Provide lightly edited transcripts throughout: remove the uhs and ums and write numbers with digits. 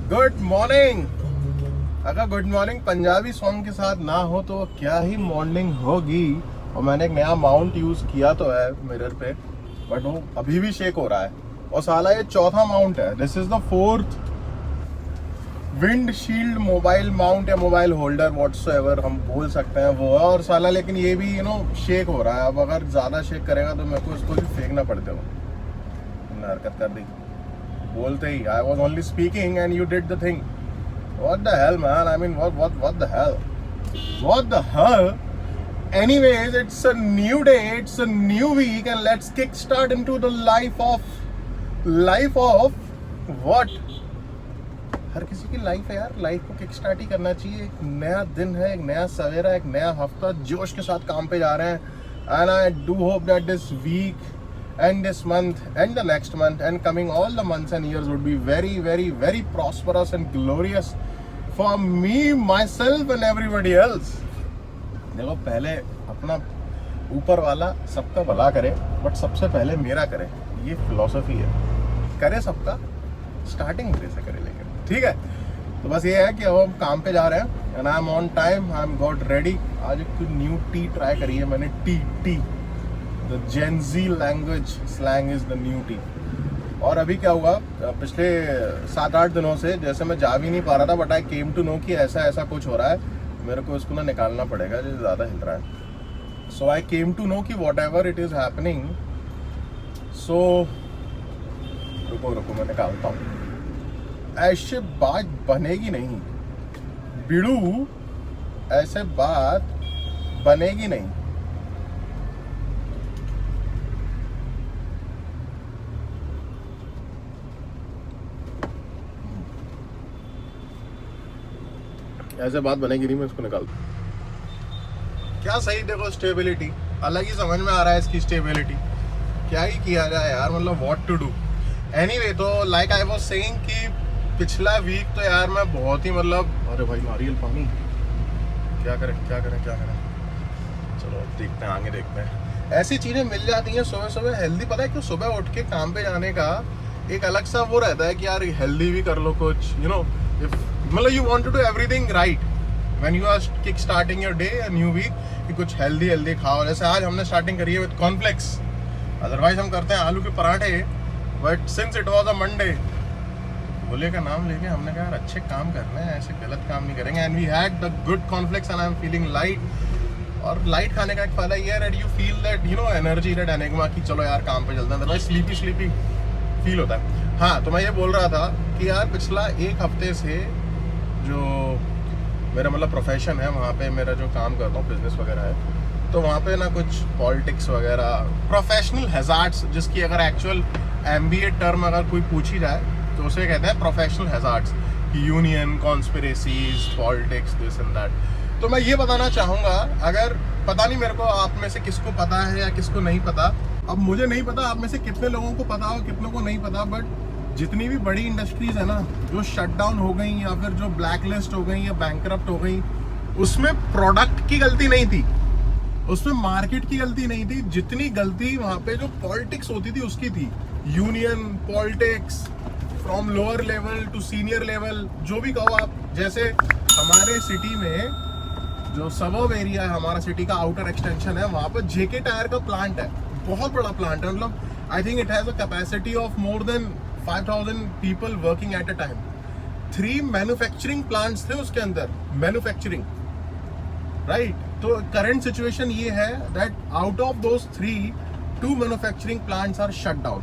Good morning. अगर good morning Punjabi song के साथ ना हो तो क्या ही मॉर्निंग होगी। और मैंने एक नया माउंट यूज किया तो है मिरर पे, बट वो अभी भी शेक हो रहा है। और साला ये चौथा माउंट है। This is the fourth wind shield mobile mount या मोबाइल होल्डर व्हाट्सएवर हम बोल सकते हैं वो है। और साला लेकिन ये भी शेक हो रहा है। अब अगर ज़्यादा शेक करेगा तो मेरे को इसको भी फेंकना पड़ते हो। हरकत कर दी बोलते ही। I was only speaking and you did the thing. What the hell man, I mean what the hell, what the hell. Anyways, it's a new day, it's a new week, and let's kickstart into the life of what? हर किसी की life है यार, life को kickstart ही करना चाहिए। एक नया दिन है, एक नया सवेरा, एक नया हफ्ता, जोश के साथ काम पे जा रहे हैं। And I do hope that this week and this month and the next month and coming all the months and years would be very, very, very prosperous and glorious for me, myself and everybody else. देखो, पहले अपना ऊपर वाला सबका भला करे, but सबसे पहले मेरा करे। ये फिलॉसफी है। करे सबका, स्टार्टिंग मेरे से करे। लेकिन ठीक है, तो बस ये है कि अब हम काम पे जा रहे हैं and I am on time, I am got ready. आज एक न्यू टी ट्राई करी है मैंने, tea the Gen Z language slang is the new tea. और अभी क्या हुआ, पिछले 7-8 दिनों से जैसे मैं जा भी नहीं पा रहा था, but I came to know कि ऐसा कुछ हो रहा है। मेरे को इसको ना निकालना पड़ेगा जो ज़्यादा हिल रहा है। So I came to know कि whatever it is happening. So रुको मैं निकालता हूँ। ऐसे बात बनेगी नहीं बिड़ू, ऐसे बात बनेगी नहीं। ऐसे बात बनेगी नहीं, मैं इसको निकाल दूँ। क्या सही, देखो स्टेबिलिटी अलग ही समझ में आ रहा है इसकी स्टेबिलिटी। क्या ही किया जाए यार, मतलब व्हाट टू डू। एनीवे, तो लाइक आई वाज सेइंग कि पिछला वीक तो यार मैं बहुत ही अरे भाई नारियल पानी, क्या करें। चलो देखते हैं, आगे देखते हैं। ऐसी चीज़ें मिल जाती हैं सुबह हेल्दी। पता है क्यों? सुबह उठ के काम पे जाने का एक अलग सा वो रहता है कि यार हेल्दी भी कर लो कुछ, मतलब you want to do everything right when you are kick starting your day a new week, कि कुछ हेल्दी खाओ। जैसे आज हमने स्टार्टिंग करी है विद कॉर्नफ्लेक्स। अदरवाइज हम करते हैं आलू के पराठे, but since it was a Monday, Bhole का नाम लेके हमने कहा यार अच्छे काम करने हैं, ऐसे गलत काम नहीं करेंगे। And we had the good cornflakes and I am feeling light. और लाइट खाने का एक फायदा ये है that you feel that energy, that enigma की चलो यार काम पे चलते हैं। अदरवाइज स्लीपी फील होता है। हाँ, तो मैं ये बोल रहा था कि यार पिछला एक हफ्ते से जो मेरा प्रोफेशन है, वहाँ पे मेरा जो काम करता हूँ बिजनेस वगैरह है, तो वहाँ पे ना कुछ पॉलिटिक्स वगैरह, प्रोफेशनल हैजार्ड्स, जिसकी अगर एक्चुअल एमबीए टर्म अगर कोई पूछी जाए तो उसे कहते हैं professional hazards. Union, conspiracies, politics, this and that. तो मैं ये बताना चाहूँगा, अगर पता नहीं मेरे को आप में से किसको पता है या किसको नहीं पता। अब मुझे नहीं पता आप में से कितने लोगों को पता हो, कितनों को नहीं पता, बट जितनी भी बड़ी इंडस्ट्रीज है ना जो शट डाउन हो गई या फिर जो ब्लैक लिस्ट हो गई या बैंकरप्ट हो गई, उसमें प्रोडक्ट की गलती नहीं थी, उसमें मार्केट की गलती नहीं थी। जितनी गलती वहाँ पे जो पॉलिटिक्स होती थी उसकी थी। Union, politics, from lower level to senior level, जो भी कहो आप। जैसे हमारे सिटी में जो सबर्ब एरिया है, हमारा सिटी का आउटर एक्सटेंशन है, वहाँ पर जेके टायर का प्लांट है, बहुत बड़ा प्लांट है। मतलब I think it has a capacity of more than 5,000 people working at a time. 3 manufacturing plants थे उसके अंदर, मैन्युफैक्चरिंग, राइट। तो करंट सिचुएशन ये है that out of those 3, 2 manufacturing plants are shut down.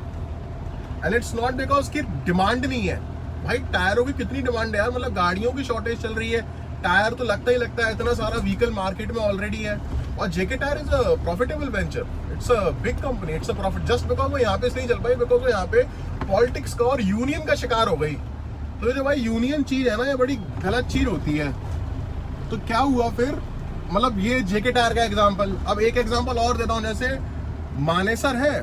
And it's not because की demand नहीं है। भाई टायरों की कितनी डिमांड है यार, मतलब गाड़ियों की शॉर्टेज चल रही है, टायर तो लगता है, इतना सारा व्हीकल मार्केट में ऑलरेडी है। और JK tyre is a profitable venture, it's a big company, it's a profit. Just because वो यहाँ पे नहीं चल पाई, बिकॉज वो यहाँ पे पॉलिटिक्स का और यूनियन का शिकार हो गई। तो जो भाई यूनियन चीज है ना, ये बड़ी गलत चीज होती है। तो क्या हुआ फिर, मतलब ये जेके टायर का एग्जांपल। अब एक एग्जांपल और देता हूँ, जैसे मानेसर है,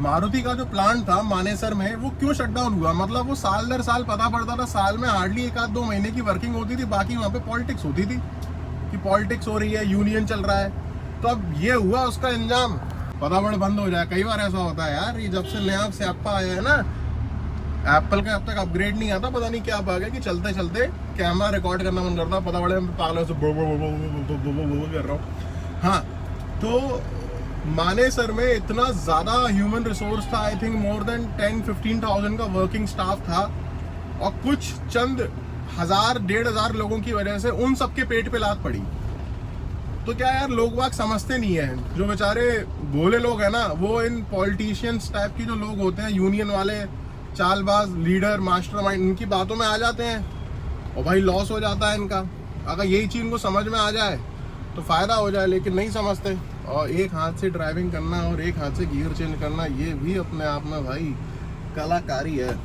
मारुति का जो प्लांट था मानेसर में, वो क्यों शट डाउन हुआ? मतलब वो साल दर साल पता पड़ता था, साल में हार्डली 1-2 महीने की वर्किंग होती थी, बाकी वहाँ पे पॉलिटिक्स होती थी कि पॉलिटिक्स हो रही है, यूनियन चल रहा है। तो अब ये हुआ उसका अंजाम फटाफट बंद हो जाए। कई बार ऐसा होता है यार, ये जब से नया स्यापा आया है ना, एप्पल का अब तक अपग्रेड नहीं आता, पता नहीं क्या बात है कि चलते चलते कैमरा रिकॉर्ड करना मन करता है, फटाफट पागलों से कर रहा हूँ। हाँ, तो मानेसर में इतना ज़्यादा ह्यूमन रिसोर्स था, आई थिंक मोर देन 10-15,000 का वर्किंग स्टाफ था, और कुछ चंद 1,000-1,500 लोगों की वजह से उन सबके पेट पे लात पड़ी। तो क्या यार, लोग बाग समझते नहीं है, जो बेचारे भोले लोग हैं ना, वो इन पॉलिटिशियंस टाइप की जो लोग होते हैं, यूनियन वाले, चालबाज, लीडर, मास्टरमाइंड, इनकी बातों में आ जाते हैं और भाई लॉस हो जाता है इनका। अगर यही चीज़ इनको समझ में आ जाए तो फ़ायदा हो जाए, लेकिन नहीं समझते। और एक हाथ से ड्राइविंग करना और एक हाथ से गियर चेंज करना, ये भी अपने आप में भाई कलाकारी है।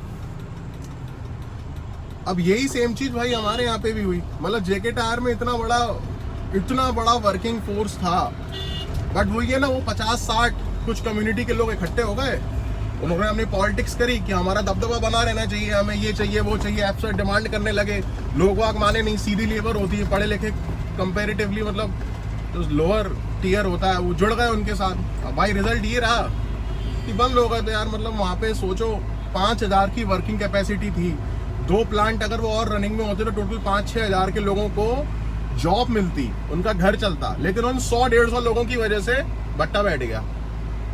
अब यही सेम चीज़ भाई हमारे यहाँ पे भी हुई। मतलब जेके टायर में इतना बड़ा वर्किंग फोर्स था, बट वही है ना, वो 50-60 कुछ कम्युनिटी के लोग इकट्ठे हो गए, उन्होंने अपनी पॉलिटिक्स करी कि हमारा दबदबा बना रहना चाहिए, हमें ये चाहिए वो चाहिए, एब्सर्ड डिमांड करने लगे। लोग वाग माने नहीं, सीधी लेबर होती है, पढ़े लिखे कंपेरेटिवली, मतलब जो लोअर टियर होता है, वो जुड़ गए उनके साथ। अब भाई रिजल्ट ये रहा कि बंद हो गए। तो यार मतलब वहाँ पे सोचो 5,000 की वर्किंग कैपेसिटी थी, 2 प्लांट अगर वो और रनिंग में होते तो टोटल 5-6 हज़ार के लोगों को जॉब मिलती, उनका घर चलता, लेकिन उन 100-150 लोगों की वजह से बट्टा बैठ गया।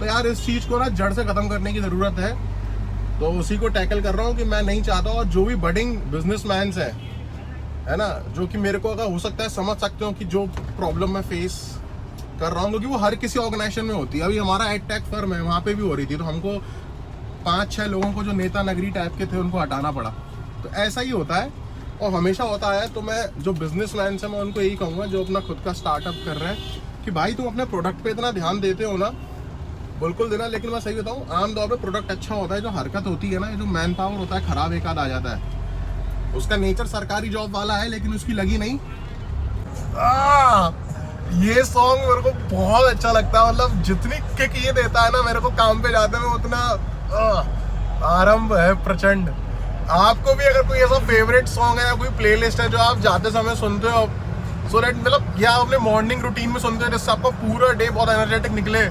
तो यार इस चीज़ को ना जड़ से ख़त्म करने की ज़रूरत है, तो उसी को टैकल कर रहा हूँ कि मैं नहीं चाहता। और जो भी बडिंग बिजनेसमैन्स है ना, जो कि मेरे को अगर हो सकता है समझ सकते हो कि जो प्रॉब्लम मैं फेस कर रहा हूँ, क्योंकि वो हर किसी ऑर्गेनाइजेशन में होती है। अभी हमारा एडटेक फर्म है, वहाँ पे भी हो रही थी, तो हमको 5-6 लोगों को जो नेता नगरी टाइप के थे उनको हटाना पड़ा। तो ऐसा ही होता है और हमेशा होता है। तो मैं जो बिजनेसमैन है मैं उनको यही कहूँगा जो अपना खुद का स्टार्टअप कर रहे हैं कि भाई तुम अपने प्रोडक्ट पे इतना ध्यान देते हो ना, बिल्कुल देना। लेकिन मैं सही बताऊँ, आमतौर पर प्रोडक्ट अच्छा होता है, जो हरकत होती है ना, जो मैन पावर होता है खराब एक आध आ जाता है। उसका नेचर सरकारी जॉब वाला है, लेकिन उसकी लगी नहीं। ये सॉन्ग मेरे को बहुत अच्छा लगता है। मतलब जितनी किक ये देता है ना मेरे को काम पे जाते में, उतना आरंभ है प्रचंड। आपको भी अगर कोई ऐसा फेवरेट सॉन्ग है या कोई प्लेलिस्ट है जो आप जाते समय सुनते हो, सो दैट मतलब या अपने मॉर्निंग रूटीन में सुनते हो जिससे आपका पूरा डे बहुत एनर्जेटिक निकले,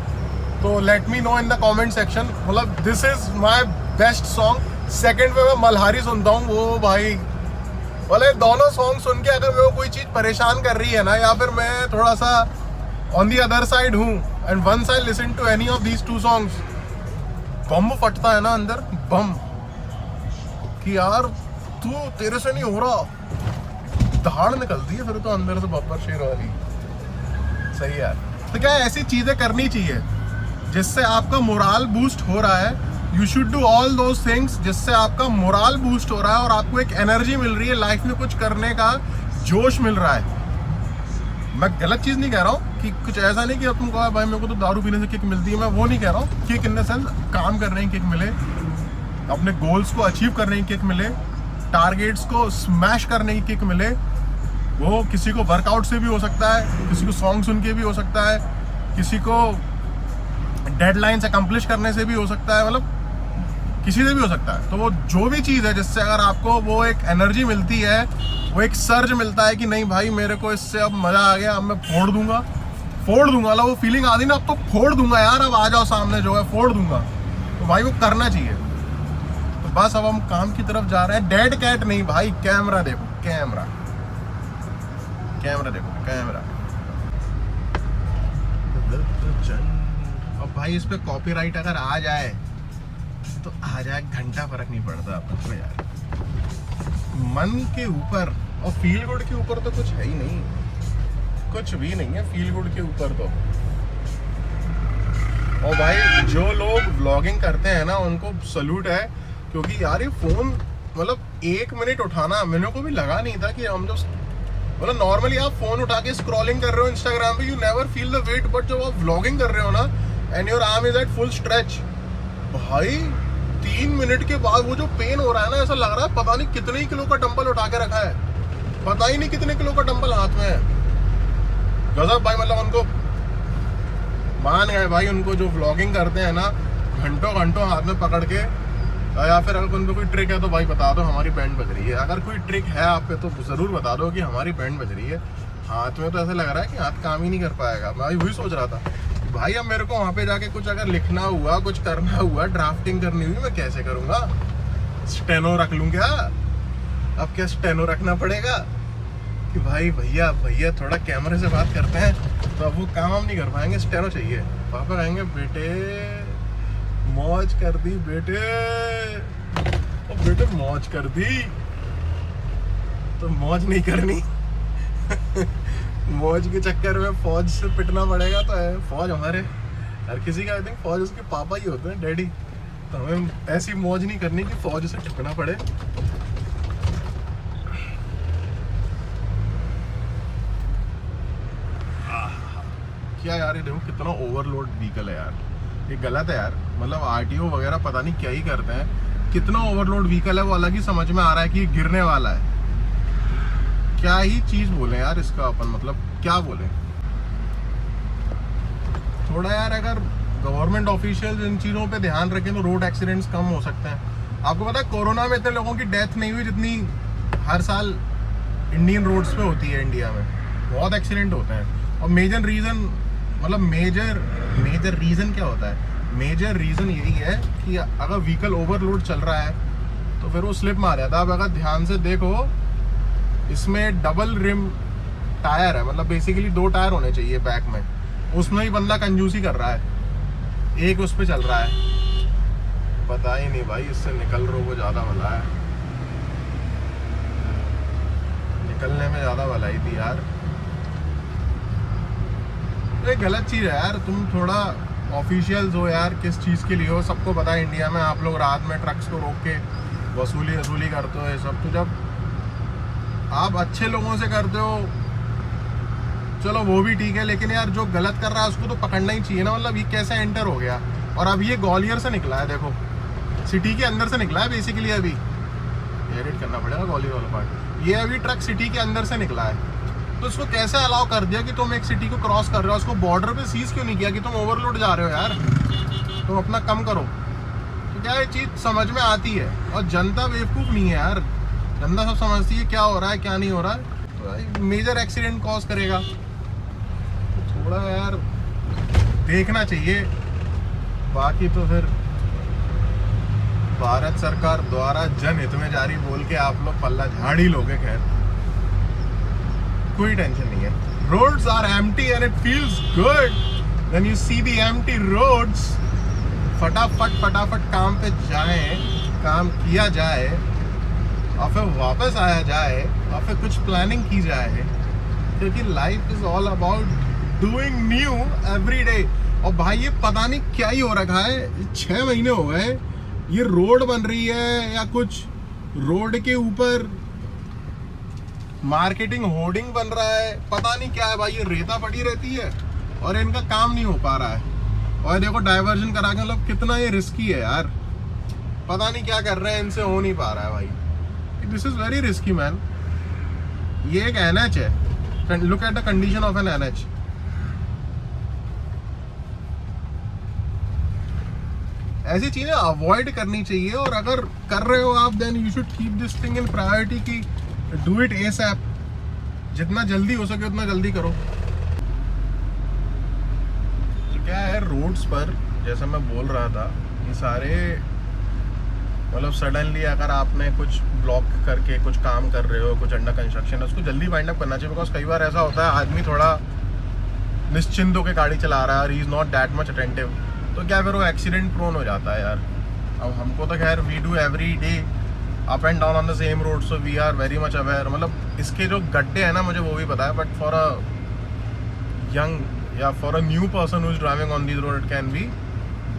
तो let me know in the comment section. मतलब this is my best song. Second पे मैं मल्हारी सुनता हूँ, वो भाई बोले दोनों सॉन्ग सुन के अगर मेरे को कोई चीज़ परेशान कर रही है ना, या फिर मैं थोड़ा सा ऑन दी अदर साइड हूँ and once I listen to any of these 2 songs, bomb फटता है ना अंदर, बम कि यार तू तेरे से नहीं हो रहा, दहाड़ निकलती है फिर तो अंदर से बब्बर शेर वाली। सही यार। तो क्या ऐसी चीज़ें करनी चाहिए जिससे आपका मोराल बूस्ट हो रहा है। You should do all those things जिससे आपका मोराल बूस्ट हो रहा है और आपको एक एनर्जी मिल रही है, लाइफ में कुछ करने का जोश मिल रहा है। मैं गलत चीज़ नहीं कह रहा हूँ कि कुछ ऐसा नहीं कि अब तुम कहो भाई मेरे को तो दारू पीने से किक मिलती है, मैं वो नहीं कह रहा हूँ। किक इन द सेंस काम करने की किक मिले, अपने गोल्स को अचीव करने की किक मिले, टारगेट्स को स्मैश करने की किक मिले। वो किसी को वर्कआउट से भी हो सकता है, किसी को सॉन्ग सुन के भी हो सकता है, किसी को डेडलाइंस अकम्प्लिश करने से भी हो सकता है, मतलब किसी से भी हो सकता है। तो वो जो भी चीज़ है जिससे अगर आपको वो एक एनर्जी मिलती है, वो एक सर्ज मिलता है कि नहीं भाई मेरे को इससे अब मज़ा आ गया, अब मैं फोड़ दूंगा। मतलब वो फीलिंग आती ना, अब तो फोड़ दूंगा यार, अब आ जाओ सामने जो है फोड़ दूंगा, तो भाई वो करना चाहिए। तो बस अब हम काम की तरफ जा रहे हैं। डेड कैट नहीं भाई, कैमरा देखो, कैमरा देखो, कैमरा। अब भाई इस पे कॉपीराइट अगर आ जाए तो आ जाए, घंटा फर्क नहीं पड़ता अपन को यार। मन के ऊपर और फील गुड के ऊपर तो कुछ है ही नहीं, कुछ भी नहीं है फील गुड के ऊपर तो। और भाई जो लोग व्लॉगिंग करते हैं ना उनको सल्यूट है, क्योंकि यार ये फोन मतलब 1 मिनट उठाना मेरे को भी लगा नहीं था कि हम जो मतलब नॉर्मली आप फोन उठा के स्क्रॉलिंग कर रहे हो इंस्टाग्राम पे, you never feel the weight, but जब आप व्लॉगिंग कर रहे हो ना and your arm is at full stretch, भाई 3 मिनट के बाद वो जो पेन हो रहा है ना, ऐसा लग रहा है पता नहीं कितने किलो का डंबल उठा के रखा है, पता ही नहीं कितने किलो का डंबल हाथ में है। गजब भाई। मतलब उनको मान गए भाई, उनको जो व्लॉगिंग करते हैं ना घंटों घंटों हाथ में पकड़ के, या फिर अगर उनको कोई ट्रिक है तो भाई बता दो हमारी बैंड बज रही है। अगर कोई ट्रिक है आप पे तो ज़रूर बता दो कि हमारी बैंड बज रही है। हाथ में तो ऐसा लग रहा है कि हाथ काम ही नहीं कर पाएगा। मैं वही सोच रहा था भाई अब मेरे को वहां पे जाके कुछ अगर लिखना हुआ, कुछ करना हुआ, ड्राफ्टिंग करनी हुई, मैं कैसे करूंगा? स्टेनो रख लूं क्या? अब क्या स्टेनो रखना पड़ेगा कि भाई भैया भैया थोड़ा कैमरे से बात करते हैं, तो अब वो काम हम नहीं कर पाएंगे, स्टेनो चाहिए। पापा कहेंगे बेटे मौज कर दी बेटे, ओ बेटे मौज कर दी, तो मौज नहीं करनी मौज के चक्कर में फौज से पिटना पड़ेगा। तो है फौज हमारे हर किसी का, आई थिंक फौज उसके पापा ही होते हैं, डैडी। तो हमें ऐसी मौज नहीं करनी कि फौज से टिकना पड़े। क्या यार, ये देखो कितना ओवरलोड व्हीकल है यार, ये गलत है यार। मतलब आरटीओ वगैरह पता नहीं क्या ही करते हैं, कितना ओवरलोड व्हीकल है वो अलग ही समझ में आ रहा है कि गिरने वाला है। क्या ही चीज बोले यार इसका अपन, मतलब क्या बोले। थोड़ा यार अगर गवर्नमेंट ऑफिशियल इन चीजों पे ध्यान रखें तो रोड एक्सीडेंट्स कम हो सकते हैं। आपको पता है कोरोना में इतने लोगों की डेथ नहीं हुई जितनी हर साल इंडियन रोड्स पे होती है इंडिया में। बहुत एक्सीडेंट होते हैं और मेजर रीजन, मतलब मेजर रीजन क्या होता है? मेजर रीजन यही है कि अगर व्हीकल ओवरलोड चल रहा है तो फिर वो स्लिप मार जाता है। अब अगर ध्यान से देखो, इसमें डबल रिम टायर है, मतलब बेसिकली 2 टायर होने चाहिए बैक में, उसमें ही बंदा कंजूसी कर रहा है, एक उस पे चल रहा है। पता ही नहीं भाई, इससे निकल रहे वो ज्यादा भला है, निकलने में ज्यादा भलाई थी यार। ये गलत चीज है यार। तुम थोड़ा ऑफिशियल्स हो यार, किस चीज के लिए हो सबको पता है। इंडिया में आप लोग रात में ट्रक्स को रोक के वसूली करते हो ये सब। तो जब आप अच्छे लोगों से करते हो चलो वो भी ठीक है, लेकिन यार जो गलत कर रहा है उसको तो पकड़ना ही चाहिए ना। मतलब ये कैसे एंटर हो गया? और अब ये ग्वालियर से निकला है, देखो सिटी के अंदर से निकला है बेसिकली। अभी एडिट करना पड़ेगा ग्वालियर वाला पार्ट। ये अभी ट्रक सिटी के अंदर से निकला है, तो उसको कैसे अलाउ कर दिया कि तुम एक सिटी को क्रॉस कर रहे हो? उसको बॉर्डर पे सीज क्यों नहीं किया कि तुम ओवरलोड जा रहे हो यार, तुम अपना कम करो? तो क्या ये चीज समझ में आती है। और जनता बेवकूफ नहीं है यार, जनता सब समझती है क्या हो रहा है क्या नहीं हो रहा है। तो मेजर एक्सीडेंट कॉज करेगा, तो थोड़ा यार देखना चाहिए। बाकी तो फिर भारत सरकार द्वारा जनहित में जारी बोल के आप लोग पल्ला झाड़ ही लोगे। खैर कोई टेंशन नहीं है। Roads are empty and it feels good when you see the empty roads. फटाफट काम पे जाएं, काम किया जाए और फिर वापस आया जाए और फिर कुछ प्लानिंग की जाए, क्योंकि life is all about doing new every day. और भाई ये पता नहीं क्या ही हो रखा है, 6 महीने हो गए ये रोड बन रही है या कुछ रोड के ऊपर मार्केटिंग होर्डिंग बन रहा है, पता नहीं क्या है भाई। ये रेता पड़ी रहती है और इनका काम नहीं हो पा रहा है। और देखो डाइवर्जन करा के, मतलब कितना ये रिस्की है यार। पता नहीं क्या कर रहे हैं, इनसे हो नहीं पा रहा है भाई। This is very risky man. ये एक एनएच है, look at the condition of an NH. ऐसी चीजें अवॉइड करनी चाहिए, और अगर कर रहे हो आप then you should keep this thing in priority की डू इट एसएप। जितना जल्दी हो सके उतना जल्दी करो। तो क्या है रोड्स पर, जैसा मैं बोल रहा था, ये सारे मतलब सडनली अगर आपने कुछ ब्लॉक करके कुछ काम कर रहे हो, कुछ अंडर कंस्ट्रक्शन है, उसको जल्दी वाइंड अप करना चाहिए। बिकॉज कई बार ऐसा होता है आदमी थोड़ा निश्चिंत होकर गाड़ी चला रहा है और he is not that much attentive, तो क्या फिर वो एक्सीडेंट प्रोन हो जाता है यार। अब हमको तो खैर we do every day up and down on the same road, so we are very much aware. मतलब इसके जो गड्ढे हैं ना मुझे वो भी पता है, बट फॉर अ यंग या for a new person who is driving on this road it can be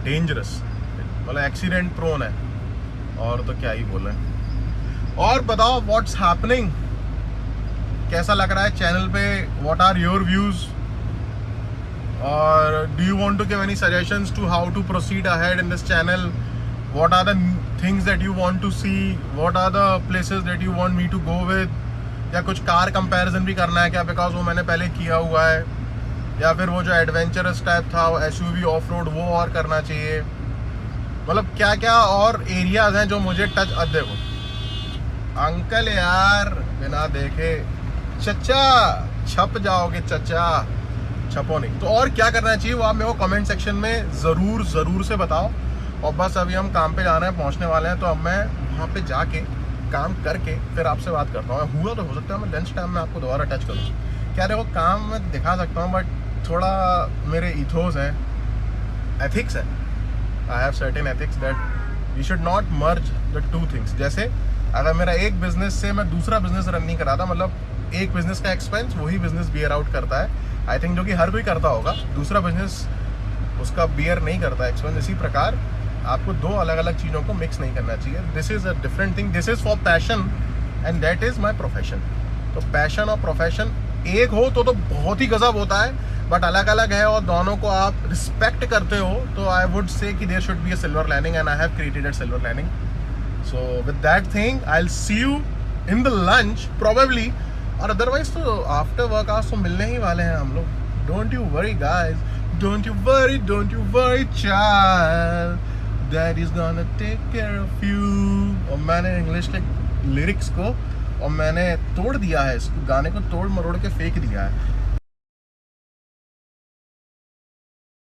dangerous, मतलब एक्सीडेंट प्रोन है। और तो क्या ही बोले। और बताओ व्हाट्स हैपनिंग, कैसा लग रहा है चैनल पे, व्हाट आर योर व्यूज, और do you want to give any suggestions to how to proceed ahead in this channel, what are the things that you want to see, what are the places that you want me to go with, या कुछ car comparison भी करना है क्या, because वो मैंने पहले किया हुआ है, या फिर वो जो एडवेंचरस टाइप था एसयूवी ऑफ रोड वो और करना चाहिए। मतलब क्या क्या और एरियाज हैं जो मुझे टच। अब देखो अंकल यार बिना देखे चचा छप जाओगे चचा, छपो नहीं। तो और क्या करना चाहिए वो आप मेरे को कमेंट सेक्शन में ज़रूर से बताओ। और बस अभी हम काम पे जाना है, पहुंचने वाले हैं, तो अब मैं वहाँ पे जाके काम करके फिर आपसे बात करता हूँ। हुआ तो हो सकता है मैं लंच टाइम में आपको दोबारा टच करूँ। क्या देखो, काम मैं दिखा सकता हूँ, बट थोड़ा मेरे इथोस है, एथिक्स है। I have certain ethics that we should not merge the two things. जैसे अगर मेरा एक बिजनेस से मैं दूसरा बिजनेस रन नहीं कराता, मतलब एक बिजनेस का एक्सपेंस वही बिजनेस बियर आउट करता है, आई थिंक, जो कि हर कोई करता होगा, दूसरा बिजनेस उसका बियर नहीं करता एक्सपेंस। इसी प्रकार आपको दो अलग अलग चीज़ों को मिक्स नहीं करना चाहिए। This is a different thing, this is for passion and that is my profession. तो पैशन और प्रोफेशन एक हो तो बहुत ही गजब होता है, बट अलग अलग है और दोनों को आप रिस्पेक्ट करते हो, तो आई वुड से कि there should be a silver lining and I have created a silver lining. So with that thing I will see you in the lunch probably, और अदरवाइज तो आफ्टर वर्क आवर्स तो मिलने ही वाले हैं हम लोग। Don't you worry guys, don't you worry child, that is gonna take care of you. और मैंने इंग्लिश के लिरिक्स को और मैंने तोड़ दिया है, इस गाने को तोड़ मरोड़ के फेंक दिया है।